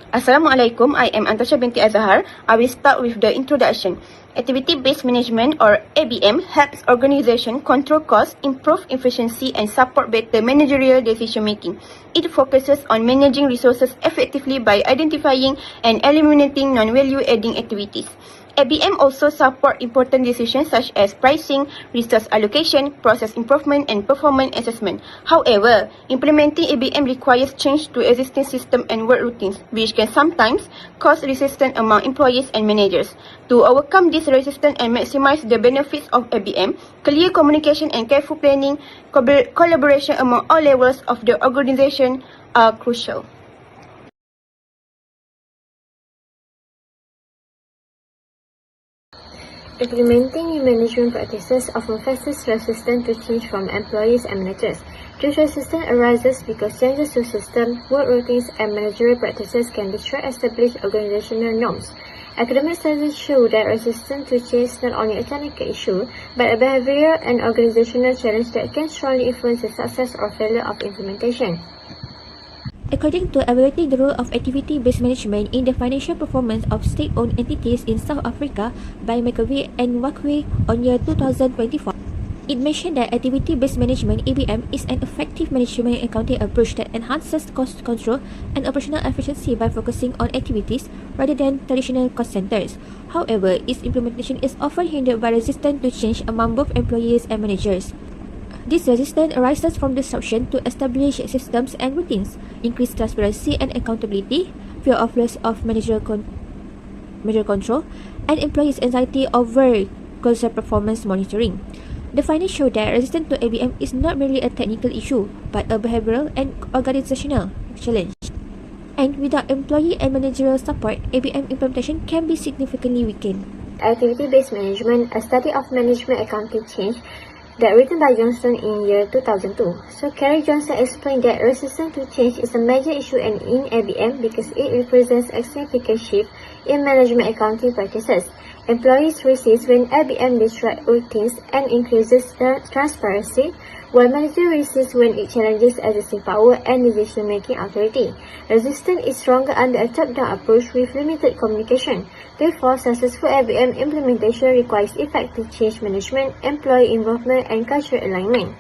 Assalamualaikum, I am Antasha binti Azhar. I will start with the introduction. Activity-based management or ABM helps organization control costs, improve efficiency and support better managerial decision making. It focuses on managing resources effectively by identifying and eliminating non-value adding activities. ABM also support important decisions such as pricing, resource allocation, process improvement, and performance assessment. However, implementing ABM requires change to existing system and work routines, which can sometimes cause resistance among employees and managers. To overcome this resistance and maximize the benefits of ABM, clear communication and careful planning, collaboration among all levels of the organization are crucial. Implementing new management practices often faces resistance to change from employees and managers. This resistance arises because changes to system, work routines, and managerial practices can destroy established organizational norms. Academic studies show that resistance to change is not only a technical issue, but a behavioral and organizational challenge that can strongly influence the success or failure of implementation. According to evaluating the role of activity-based management in the financial performance of state-owned entities in South Africa by McAvey and Wakwe on year 2024, it mentioned that activity-based management (ABM) is an effective management accounting approach that enhances cost control and operational efficiency by focusing on activities rather than traditional cost centers. However, its implementation is often hindered by resistance to change among both employees and managers. This resistance arises from disruption to established systems and routines, increased transparency and accountability, fear of loss of managerial control, and employees' anxiety over constant performance monitoring. The findings show that resistance to ABM is not merely a technical issue, but a behavioral and organizational challenge. And without employee and managerial support, ABM implementation can be significantly weakened. Activity-based management, a study of management accounting change, that written by Johnson in year 2002. So Carrie Johnson explained that resistance to change is a major issue in ABM because it represents a significant shift in management accounting practices. Employees resist when ABM disrupts routines and increases transparency, while managers resist when it challenges existing power and decision-making authority. Resistance is stronger under a top-down approach with limited communication. Therefore, successful ABM implementation requires effective change management, employee involvement, and cultural alignment.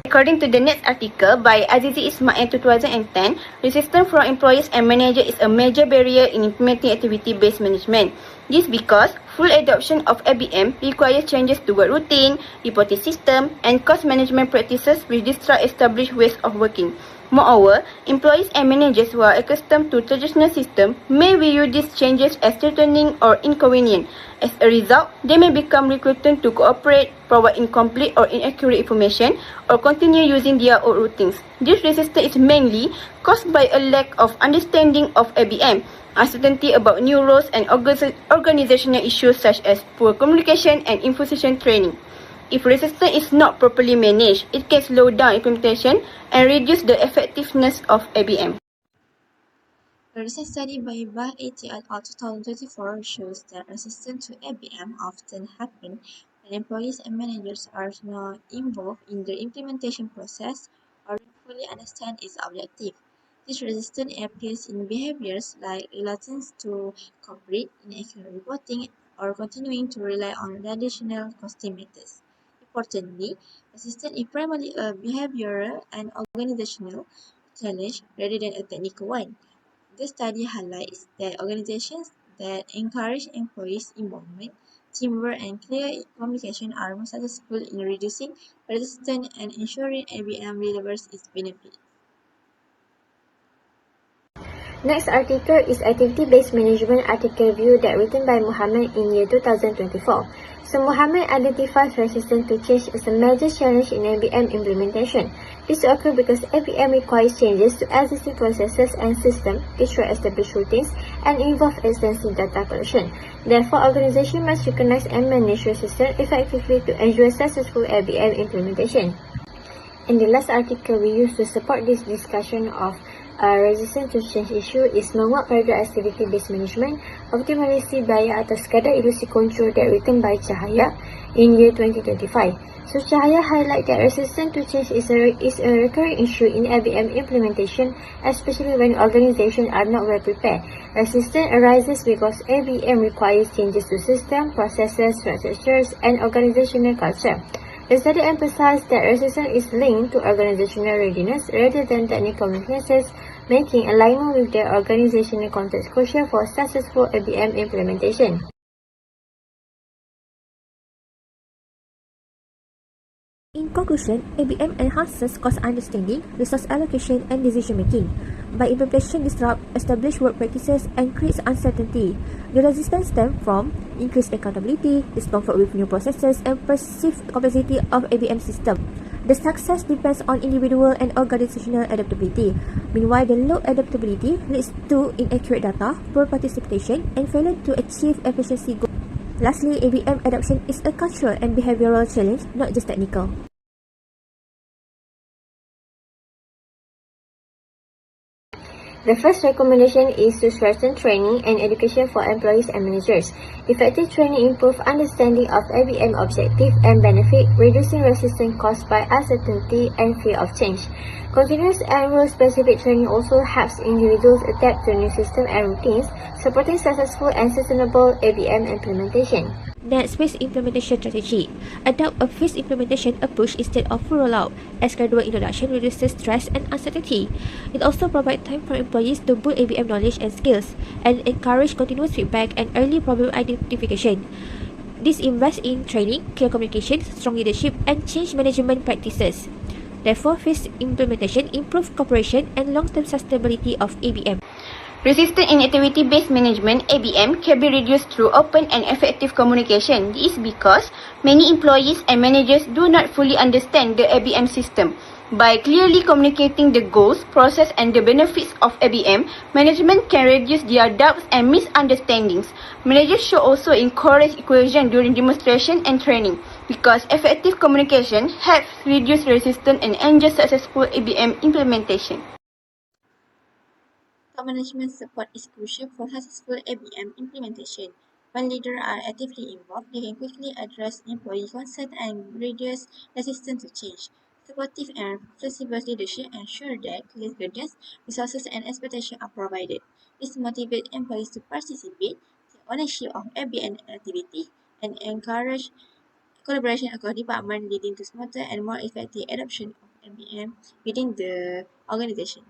According to the next article by ACC516 in 2010, resistance from employees and managers is a major barrier in implementing activity-based management. This because full adoption of ABM requires changes to work routine, reporting system, and cost management practices which disrupt established ways of working. Moreover, employees and managers who are accustomed to traditional systems may view these changes as threatening or inconvenient. As a result, they may become reluctant to cooperate, provide incomplete or inaccurate information, or continue using their old routines. This resistance is mainly caused by a lack of understanding of ABM, uncertainty about new roles, and organizational issues such as poor communication and insufficient training. If resistance is not properly managed, it can slow down implementation and reduce the effectiveness of ABM. A recent study by Bah et al. 2024 shows that resistance to ABM often happens when employees and managers are not involved in the implementation process or fully understand its objective. This resistance appears in behaviors like reluctance to cooperate, inaccurate reporting, or continuing to rely on traditional costing methods. Importantly, resistance is primarily a behavioral and organizational challenge rather than a technical one. This study highlights that organizations that encourage employees' involvement, teamwork, and clear communication are more successful in reducing resistance and ensuring ABM delivers its benefits. Next article is Activity-Based Management article review that written by Muhammad in year 2024. So Muhammad identifies resistance to change as a major challenge in ABM implementation. This occurs because ABM requires changes to existing processes and systems, destroy established routines, and involve extensive data collection. Therefore, organizations must recognize and manage resistance effectively to ensure successful ABM implementation. In the last article we used to support this discussion of resistance to change issue is menguat paradigm activity-based management, optimalisasi biaya atau sekadar ilusi kontrol that written by Cahaya in year 2025. So Cahaya highlight that resistance to change is a recurring issue in ABM implementation, especially when organizations are not well prepared. Resistance arises because ABM requires changes to system, processes, structures, and organizational culture. The study emphasized that resistance is linked to organizational readiness rather than technical weaknesses, making alignment with the organizational context crucial for successful ABM implementation. In conclusion, ABM enhances cost understanding, resource allocation, and decision making. By implementation, disrupt established work practices and creates uncertainty. The resistance stems from increased accountability, discomfort with new processes, and perceived complexity of ABM system. The success depends on individual and organizational adaptability. Meanwhile, the low adaptability leads to inaccurate data, poor participation, and failure to achieve efficiency goals. Lastly, ABM adoption is a cultural and behavioral challenge, not just technical. The first recommendation is to strengthen training and education for employees and managers. Effective training improves understanding of ABM objective and benefit, reducing resistance caused by uncertainty and fear of change. Continuous and role-specific training also helps individuals adapt to new systems and routines, supporting successful and sustainable ABM implementation. Next, phased implementation strategy. Adopt a phased implementation approach instead of full rollout, as gradual introduction reduces stress and uncertainty. It also provides time for employees to build ABM knowledge and skills, and encourage continuous feedback and early problem identification. This invests in training, clear communication, strong leadership, and change management practices. Therefore, phased implementation improves cooperation and long-term sustainability of ABM. Resistance in activity-based management (ABM) can be reduced through open and effective communication. This is because many employees and managers do not fully understand the ABM system. By clearly communicating the goals, process, and the benefits of ABM, management can reduce their doubts and misunderstandings. Managers should also encourage cohesion during demonstration and training, because effective communication helps reduce resistance and ensure successful ABM implementation. Top management support is crucial for successful ABM implementation. When leaders are actively involved, they can quickly address employee concerns and reduce resistance to change. Supportive and flexible leadership ensure that clear guidance, resources, and expectations are provided. This motivates employees to participate, take ownership of ABM activity, and encourage collaboration across departments, leading to smarter and more effective adoption of ABM within the organization.